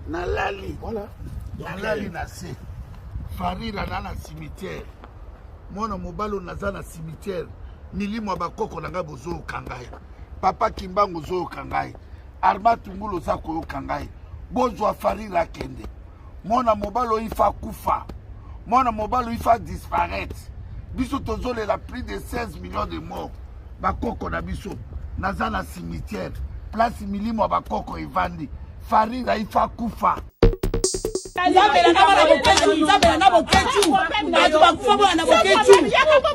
Nalali. Voilà. Nalali na se. Farira na cimetière. Mwana mobalo naza na cimetière. Milimo bakoko nanga bozo kangai. Papa Kimbango zo kangai. Arma Tungulo za koyo kangai. Bozwa Farira kende. Mwana mobalo ifa kufa. Mwana mobalo ifa disparaître. Biso tozole la plus de 16 millions de morts. Bakoko na biso. Naza na cimetière. Place milimo bakoko evandi. Farira ifa kufa. Nzambela na bokechu, nzambela na bokechu. Batu bakufa bona na bokechu.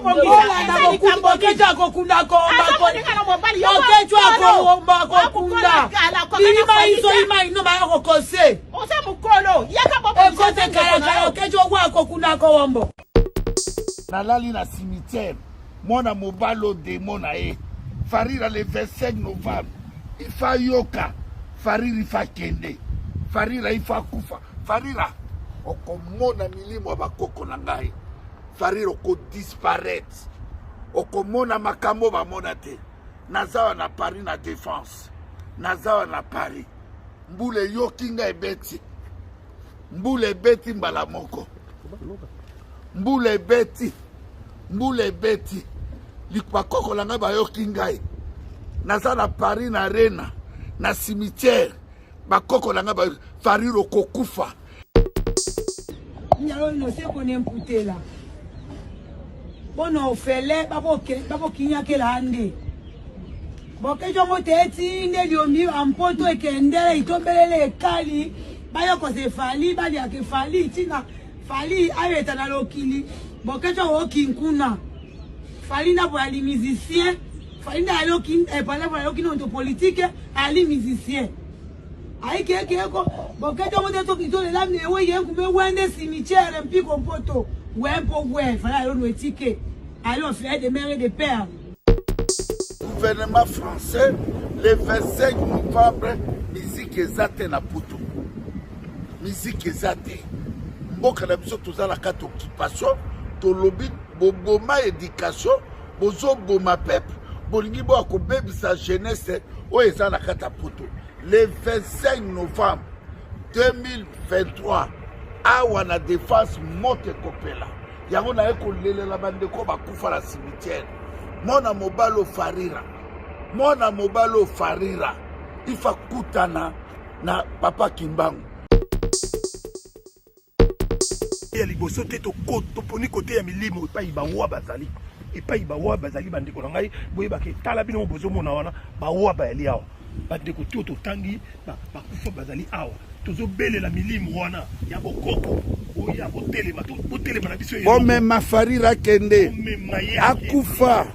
Ola na bokechu akokunda komba. Bokechu akomba kokunda. Ilima iso ima ino ba yakokose. Ose mukolo, yaka bobo. Ekote kala bokechu okwa akokunda kombo. Nalali na cimetière. Mwana mobalo démon na ye. Farira le 25 novembre. Ifa yoka. Farira ifa kende. Farira ifa kufa. Farira okomona milimo bakoko na ngai. Farira oko disparaître. Okomona makambo bamona te. Nazawa na Paris na défense. Nazawa na Paris. Mbule yokinga ebeti. Mbule ebeti mbala moko. Mbule ebeti. Mbule ebeti. Likbakoko na ngai bayokinga. Naza na Paris na arena. Na cimetière. Bakoko na nga Farira kokufa. Nyalo no se kone mputela. Bono ofele babo kinyake la ande. Bokejo moteti ndeli omi ampoto ekendele itombelele ekali. Bayo ko se fali bali ake fali tina fali ayeta na lokili. Bokejo okinkuna. Fali na bo ali musicien. Fali na lokin parler pour lokin onto politique ali musicien. Aïe keko boketo mo to kito le lamne we yen kumbe wende cimetière mpi kompoto wempo we fala yo no etike allons faire des mères et des pères. Gouvernement français le 25 novembre musique ezate na poto. Musique ezate. Mboka na biso tozala kata occupation to lobby boboma éducation bozo boma peuple bolingi bo akobebisa jeunesse o ezala kata poto. Le 25 novembre 2023, awa na défense mote kopela. Yango na eko lele la bandeko bakufa la cimetière. Mona mobalo Farira. Mona mobalo Farira. Ifa kutana na Papa Kimbango. Ya liboso te to poni kote ya milimo pa ibawa bazali. Epa ibawa bazali bandeko na ngai boye ba ke tala bino bozo mona wana bawa ba eli awa. Bandeko to tangi bakufa bazali awa tozo bele la milimu wana ya bokoko oya botelema to botelema na biso Bon même Farira kende akufa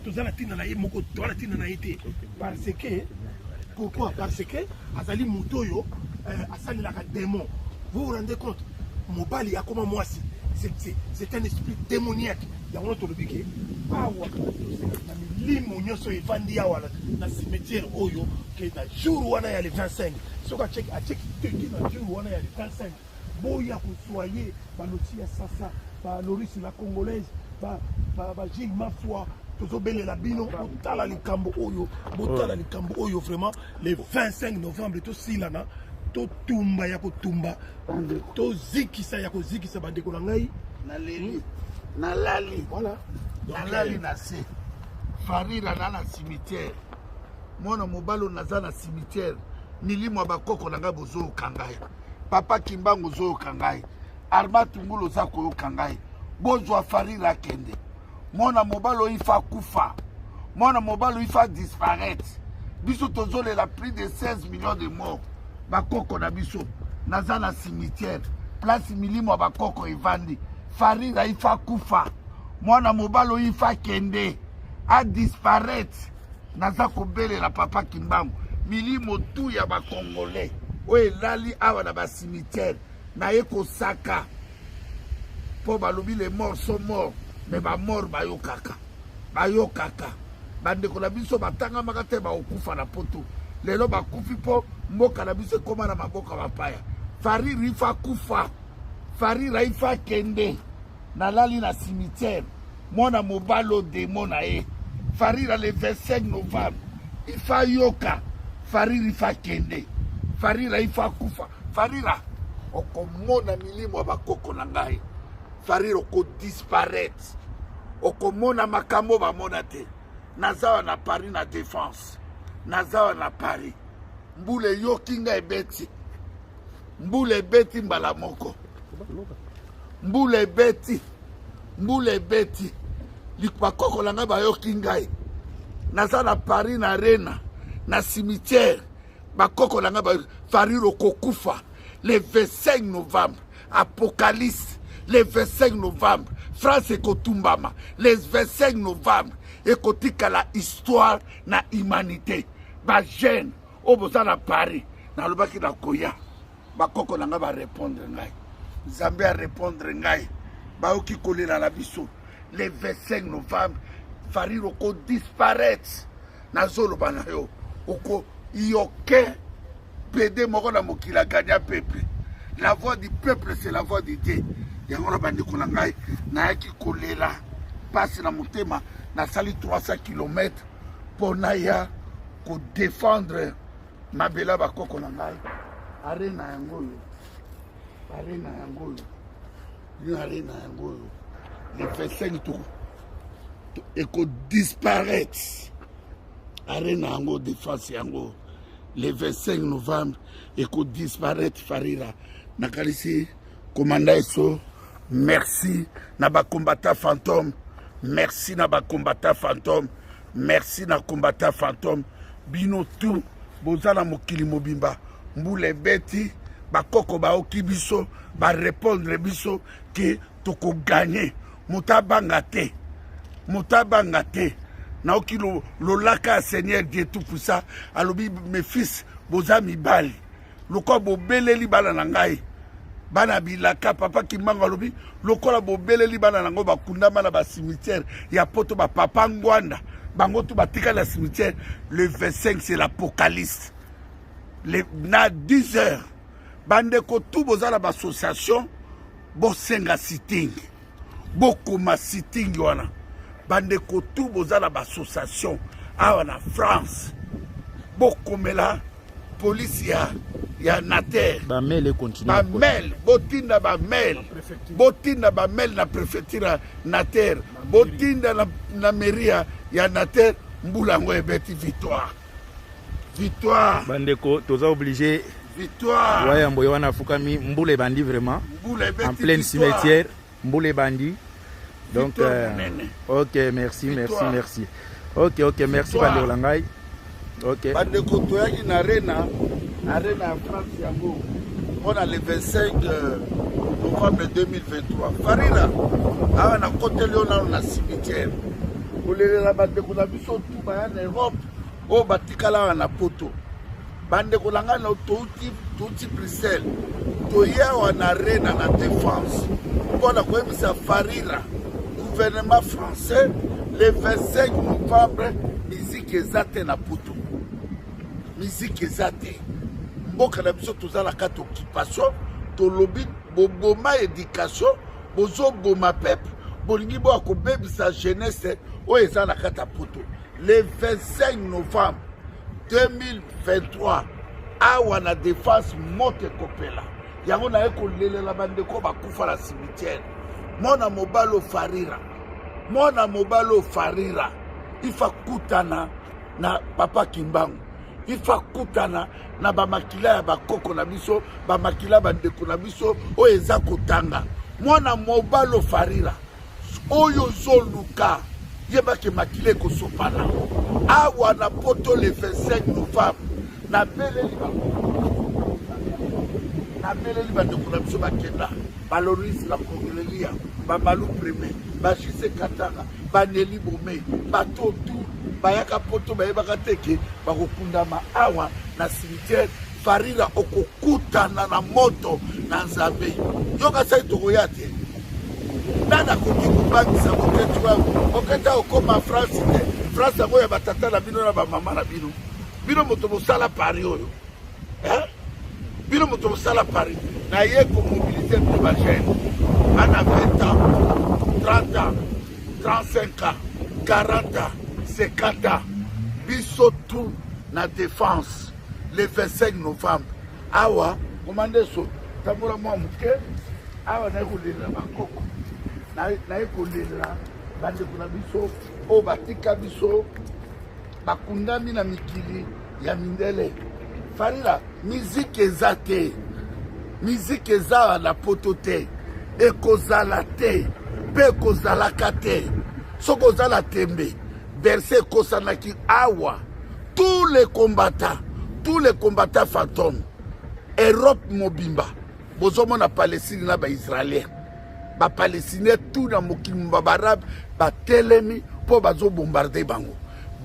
tozala tina na ye moko tola tina na yete parce que pourquoi parce que azali mutoyo asali la démon. Vous vous rendez compte mobali akoma mwasi c'est un esprit démoniaque ya wono to lobike awa na milimo nyoso evandi awa na cimetière oyo ke na jour wana ya le 25 soka check a check na jour wana ya le 25 boya ko soyer baloti ya sasa ba Loris la congolaise ba Gilles Mafua tozobele la bino botala likambo oyo vraiment le 25 novembre to silana to tumba ya ko tumba to zikisa ya ko zikisa bandeko na ngai Nalali. Voilà. Nalali na se. Farira na cimetière. Mwana mobalo naza na cimetière. Milimo bakoko nanga bozo kangai. Papa Kimbango zo kangai. Arma Tungulo za koyo kangai. Bozwa Farira kende. Mwana mobalo ifa kufa. Mwana mobalo ifa disparaître. Biso tozole la plus de 16 millions de morts. Bakoko na biso. Naza na cimetière. Place milimo bakoko evandi. Farira ifa kufa. Mwana mobalo ifa kende. A disparaître. Naza kobele la Papa Kimbango. Milimo tout ya ba Congolais. Oye lali awa na ba cimetière. Na ye kosaka. Po balobi les morts sont morts. Mais ba mort bayo kaka. Bayo kaka. Bandeko na biso batanga makate ba okufa na poto. Lelo bakufi po mboka na biso koma na maboka bapaya. Farira ifa kufa. Farira ifa kende. Nalali na cimetière. Mwana mobalo démon na ye. Farira le 25 novembre. Ifa yoka. Farira ifa kende. Farira ifa kufa. Farira okomona milimo ya bakoko na ngai Farira okodisparaître okomona makambo bamona te nazawa na Paris na défense nazawa na Paris mbule yoki ngai ebeti mbule ebeti mbala moko mbule ebeti bakoko na ngai bayoki ngai naza na Paris na arena na cimetière bakoko na ngai Farira okokufa le 25 novembre Apocalypse le 25 novembre France ekotumbama le 25 novembre ekotikala histoire na humanité bagene oyo boza na Paris nalobaki na koya bakoko na ngai barépondre ngai Nzambe arépondre ngai bayoki kolela na biso le 25 novembre Farira okodisparaître nazoloba na yo yoke pede moko na mokili aganya peuple la voix du peuple c'est la voix de Dieu yango na bandeko na ngai nayaki kolela pasi na motema nasali 300 km mpo naya kodéfendre mabela bakoko na ngai arena yango oyo arena yango oyo le 25 tour ekodisparaître arena yango défense yango le 25 novembre ekodisparaître Farira nakalisi komanda eso merci na bakombata fantôme merci na bakombata fantôme merci na kombata fantôme bino tout bozala mokili mobimba mbula ebeti bakoko baoki biso barépondre biso ke tokoganye moto abanga te naoki lolaka ya Seigneur Dieu tout puissant alobi mes fils boza mibali lokola bobeleli bana na ngai bana bilaka papa Kimbangu alobi lokola bobeleli bana nango bakundama na basimitière ya poto bapapa ngwanda bango tu batika la cimetière le 25 c'est l'Apocalypse na 10 heures bandeko tu bozala bassociation bosenga sitting bokoma sitting wana bandeko tu bozala bassociation awa na France bokomela police ya Nater bamel continue bamel botinda bamel na préfecture Nater botinda na mairie ya Nater mbulango ebeti victoire bandeko toza obligé victoire wayambo wana fukami mbule bandi vraiment en plein cimetière mbule bandi donc ok merci ok merci bandeko langai ok bandeko toyaki na arena ya France yango mpona le 25 novembre 2023 Farira awa na koteli oyo nano na cimetière kolelela bandeko na biso tu baya na Europe oyo batikala awa na poto bandeko na ngai na touti Bruxelles toya awa na arena na défense mpona koyebisa Farira gouvernement français le 25 novembre miziki eza te na poto miziki eza te mboka na biso tozalaka to occupation tolobi boboma éducation bozoboma peuple bolingi boya kobebisa jeunesse oyo eza na kati ya poto le 25 novembre 2023 awa na défense moto ekopela yango naye kolelela bandeko bakufa na cimetière mwana mobalo Farira ifa kutana na papa Kimbangu ifa kutana na bamakila ya bakoko na biso bamakila bandeko na biso oyo eza kotanga mwana mobalo Farira oyo zoluka yebaki makila ekosopana awa na poto le 25 novembre na beleli bandeko na biso bakenda baloris la Congrelia bamalu premier bashise katanga baneli bome bato tu bayaka poto bayebaka teke bakokundama awa na cimetière Farira okokutana na moto na Nzambe yoka sai tokoya te nana koki kobangisa motetu wangu oketa okoma France te France yango ya batata na bino na bamama na bino bino moto bosala Paris oyo bino moto bosala Paris na ye komobilize mpe bagene ana 20 ans 30 ans 35 ans 40 ans 50 ans biso tout na défense le 25 novembre awa Commandez so. Tamura moi muke. Awa na kolela bakoko. Na kolela bande kuna biso o batika biso bakundami na mikili ya mindele. Farira musique ezate. Musique eza na potote. Ekozala te. Pe kozala kate. Soko zala tembe. Verset kosanaki awa. Tous les combattants fantômes. Europe mobimba. Bozomo na Palestine na ba Israélien. Ba Palestinien tout na mokili barabe ba telemi po bazo bombarder bango.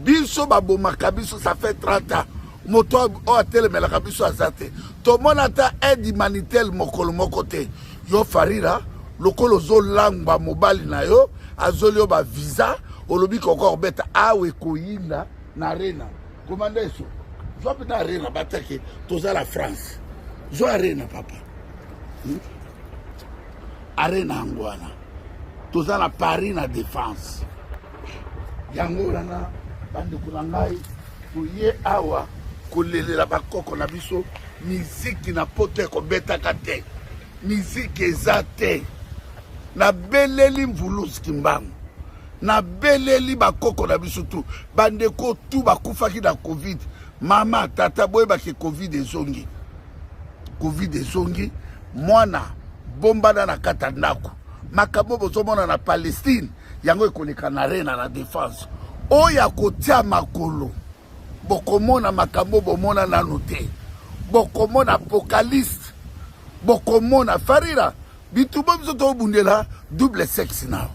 Biso ba bomaka biso ça fait 30 ans. Moto o telemi la biso azate. To monata aide humanitaire mokolo mokote. Yo farira lokolo zo langba mobali na yo azolio ba visa olobi kokor beta awe koyinda na arena. Commande eso. Je vais pas arena batake toza la France. Je arena papa. Arena angwana. Toza la Paris na défense. Yango na bande kunangai kuye awa kolelela bakoko na biso musique na pote ko beta kate. Musique ezate. Na beleli mvulus kimbangu. Na beleli bakoko na biso tu. Bande ko tu bakufaki na Covid. Mama tata boye baki Covid ezongi. Covid ezongi. Mwana bomba na kata ndako. Makambo bozomona na Palestine. Yango ekoleka na arena na défense. Oya kotia makolo. Bokomona makambo bomona na note. Bokomona apocalypse. Bokomona farira. Bitubo biso to bundela double sexe now.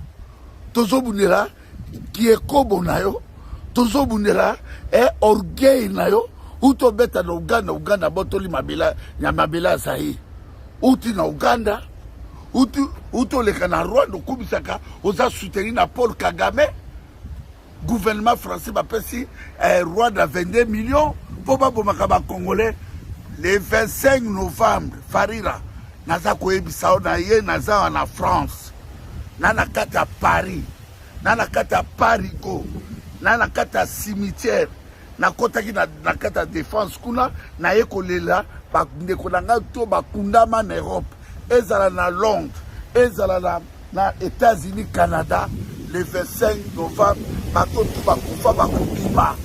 Tozo bundela kieko na yo. Tozo bundela orgueil na yo. Uto beta na Uganda botoli mabela nyamabela sahi. Uti na Uganda. Uto leka na Rwanda kubisaka oza soutenir na Paul Kagame. Gouvernement français va payer Rwanda 22 millions pour ba makaba congolais le 25 novembre farira naza koyebisa na ye naza na France nana kata Paris nana kata Paris go nana kata cimetière na kota ki na kata défense kuna na ye kolela ba ndeko nanga to bakundama na Europe ezala na Londres ezala na États-Unis Canada le 25 novembre bato tu bakufa bakubima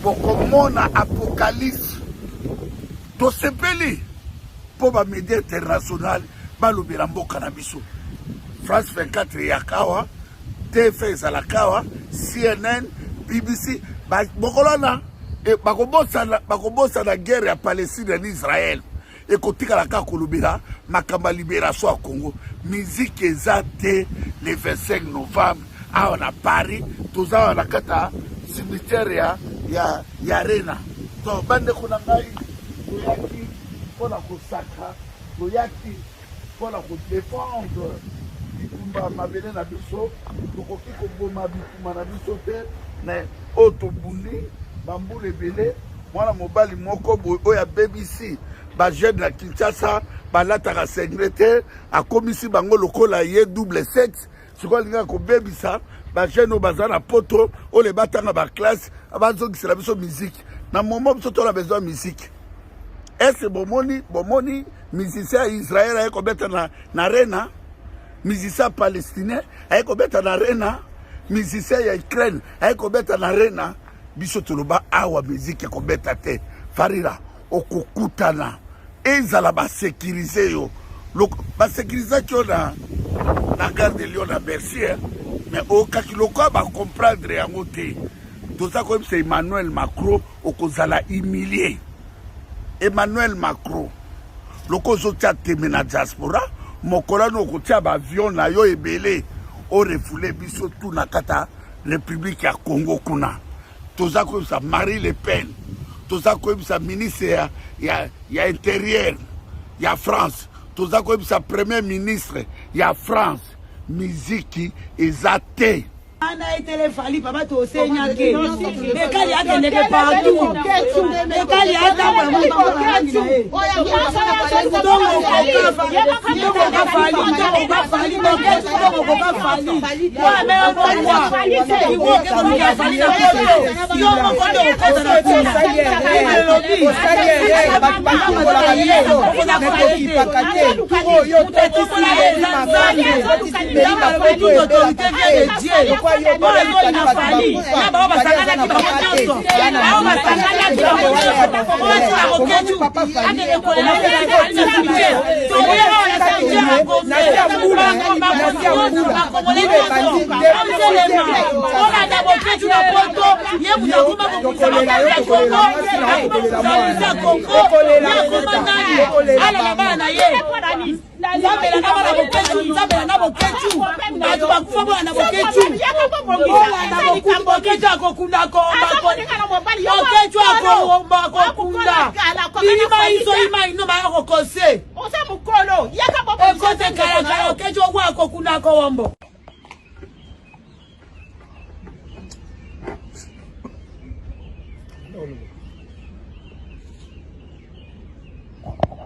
bokomona apocalypse to sepeli po ba média international balobela mboka na biso France 24 yakawa TF Zalakawa CNN BBC bokolona bakobosa na guerre ya Palestine na Israël et kotika la kolobela makamba libération à Congo musique ezate le 25 novembre à na Paris toza na kata cimetière ya arena to bande kuna ngai toyaki pona kosaka toyaki pona ko défendre bitumba mabele na biso tokoki koboma bituma na biso te mais otobundi bambule belé mwana mobali moko oya BBC ba jeune na Kinshasa balataka secrétaire a komisi bango lokola ye double sexe siko linga ko bebisa ba jeune bazana poto o le batanga ba classe abazongisa la biso musique na moment biso to la besoin musique est bomoni musicien Israël ay ko beta na arena musicien palestinien ay ko beta na arena musicien ya Ukraine ay ko beta na arena biso toloba awa musique ko beta te farira okukutana ezala ba sécuriser yo ba sécuriser ko na gare de Lyon na Bercy mais au kakiloko ba comprendre yango te tout ça comme c'est Emmanuel Macron okozala humilié Emmanuel Macron loko zotia temena diaspora mokola no kotia ba avion na yo ebele o refoulé biso tout na kata République ya Congo kuna tout ça comme ça Marie Le Pen tout ça comme ça ministre ya intérieur ya France tout ça comme ça premier ministre ya France musique ezate ana etele fali papa to senya ke ekali akende ke partout ekali ata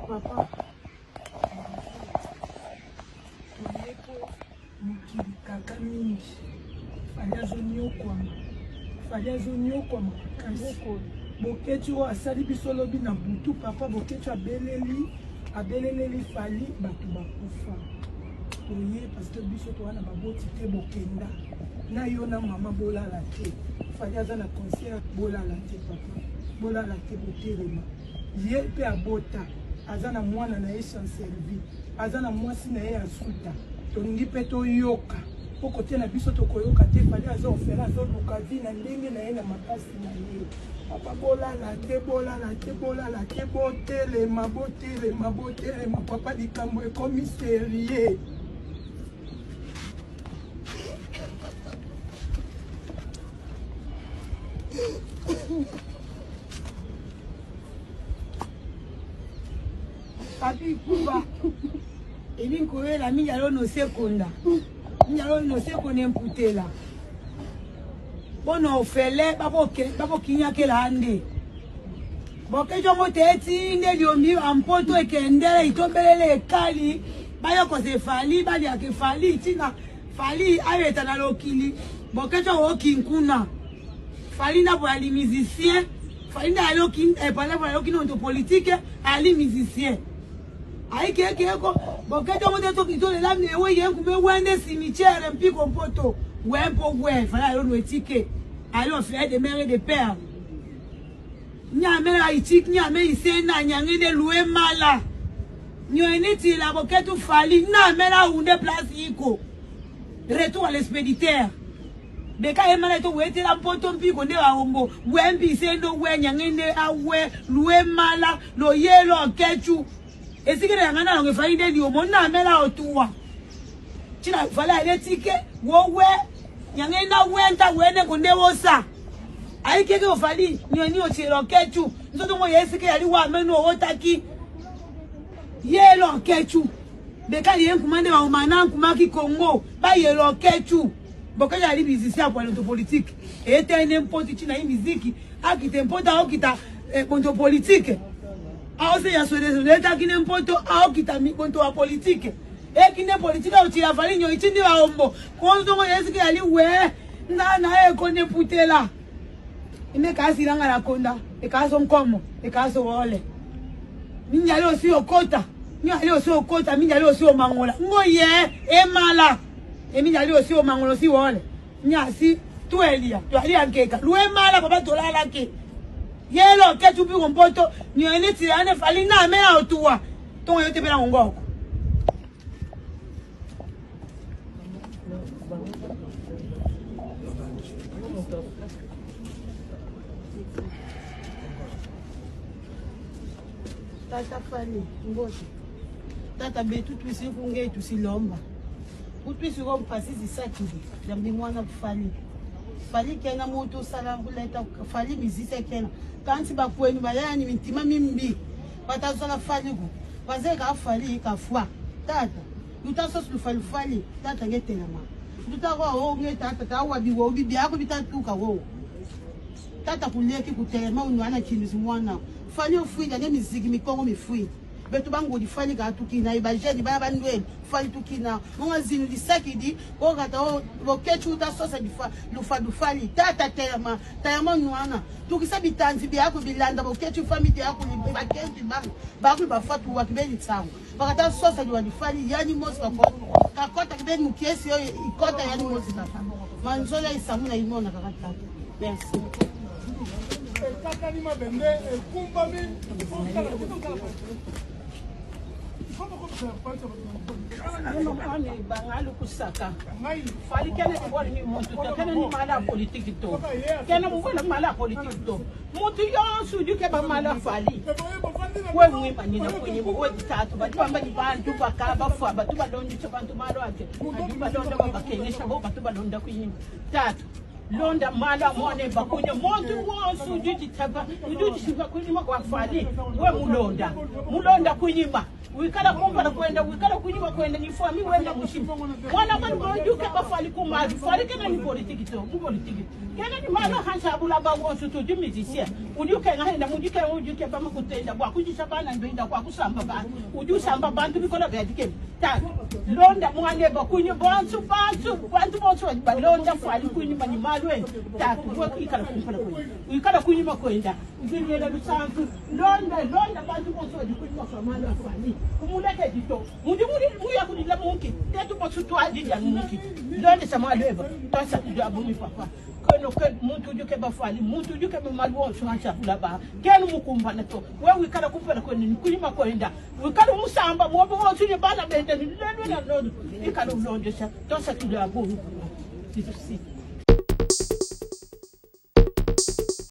Papa, mokili kaka mingi fali azonyokwama kasi boketu oyo asali biso lobi na butu papa boketu abeleleli fali bato bakufa oye parce que biso towana baboti te bokenda na yo na mama bolala te fali aza na concert bolala te papa bolala te botelema ye mpe abota aza na mwana na ye chanservi aza na mwasi na ye ya suta tolingi mpe toyoka po kote na biso tokoyoka te fali azofela azoluka vi na ndenge na ye na makasi na ye papa bolala te botelema papa likambo ekomi serie papi kuba elinkoyela minyalo no sekonda emputela bono ofele babokinyakela ande bokejongo teeti nde liomi ampoto ekendele itombelele ekali bayokose fali baliake fali tina fali ayeta na lokili bokejongo okinkuna fali na boyali musicien fali na aloki nonto politique ali musicien aikekeko bokejongo tetokitolela mnewe yenkume wende cimetière mpiko mpoto wempo we fali alono etike alo frère de mère de père nyamela itik nyame isena nyangene loué mala nyoeniti la boketu fali namela unde place iko retour à l'expéditeur beka emala to wete la mpoto mpiko nde waombo wembi sendo we nyangene awe loué mala lo yelo kechu esikere yangana longe fainde ni omo namela otuwa china fala ile tike wowe nyangena wenta wene kunde wosa aikeke ofali nyoni ochelo kechu nzoto mo yesike yali wa menu otaki yelo kechu beka yen kumande wa umana kumaki Congo ba yelo kechu boka yali bizisia pour le politique ete n'importe china yi muziki akite mpota okita ponto politique aose ya sweleta ki n'importe okita mi ponto wa politique ekine politique otila fali nyo itindi wa ombo konzo mo yesike yali we na ekone putela ine kasi langa la konda ekaso nkomo ekaso wole minyali osi okota minyali osi omangola ngoye emala minyali osi omangola osi wole nyasi tuelia twali ankeka luwe mala baba tolala ke yelo ketu bi kompoto nyoni tiane fali na mela otuwa ton yote bela ngoko tata fali ngozi tata betu twisi kunge tusilomba utwisi ko pasisi sakili jambi mwana kufali fali kena moto sala kuleta fali mizise kena kanti bakweni bayani mitima mimbi batazala fali ku bazeka fali kafwa tata utaso sulu fali tata ngetela ma utako ho ngeta tata wabiwo bibi yako bitatuka wo tata kuleki kutelema unwana kinzi mwana fali ofuida ne miziki mikongo mifui betu bango di fali ka tukina iba jeni ba bandwe fali tukina monga zinu di sakidi ko kata o kechu ta sosa di fa lufa du fali tata tayama nuana tukisa bitanzi bi yako bilanda bo kechu family yako ni ba kendi ba ku ba fatu wa kibeni tsango bakata sosa di wa di fali yani mosi ka kota kibeni mukiesi yo ikota yani mosi ka manzola isamuna imona kakata. Merci. Bangalu kusaka fali kene ngoni ni muntu to kene ni mala politique to kene ngona mala politique to muntu yo suju ke ba mala fali we mwe manina kwenye we tatu ba twamba ni bantu bakaba fa ba tuba londi to bantu malo ate ba londa ba kenyesha bo ba tuba londa kwenye tatu londa mala mone bakunya muntu wonsu ujuti taba ujuti shiva kunyima kwa fali we mulonda kunyima wikala kumba na kwenda wikala kunyima kwenda ni fami wenda mushimbo mwana bali bojuke bafali kumali fali kana ni politiki to mu politiki kana ni mala hansa bula ba wonsu to musicien ujuke ngahenda ujuke ba makutenda bwa kujisha bana ndinda kwa kusamba ba ujusamba bantu bikola bedike ta londa mwane bakunya bantu bonsu balonda fali kunyima ni malwe tatu wikala kumpa kwenda wikala kunyima kwenda ngiyela bisantu londa bantu bonsu kunyima kwa mala fali kumuleke dito muya kudila munki tetu bosu to ajidi ya munki londe sama leba tasa tudu abuni papa kono ke muntu juke bafali muntu juke mamalwo swacha bulaba kenu mukumba nato we wikala kupela ko ni kunyima kwenda wikala musamba mwobo wonsu ni bana bende ni lelo na lodo ikala ulonde sa tasa tudu abuni tisi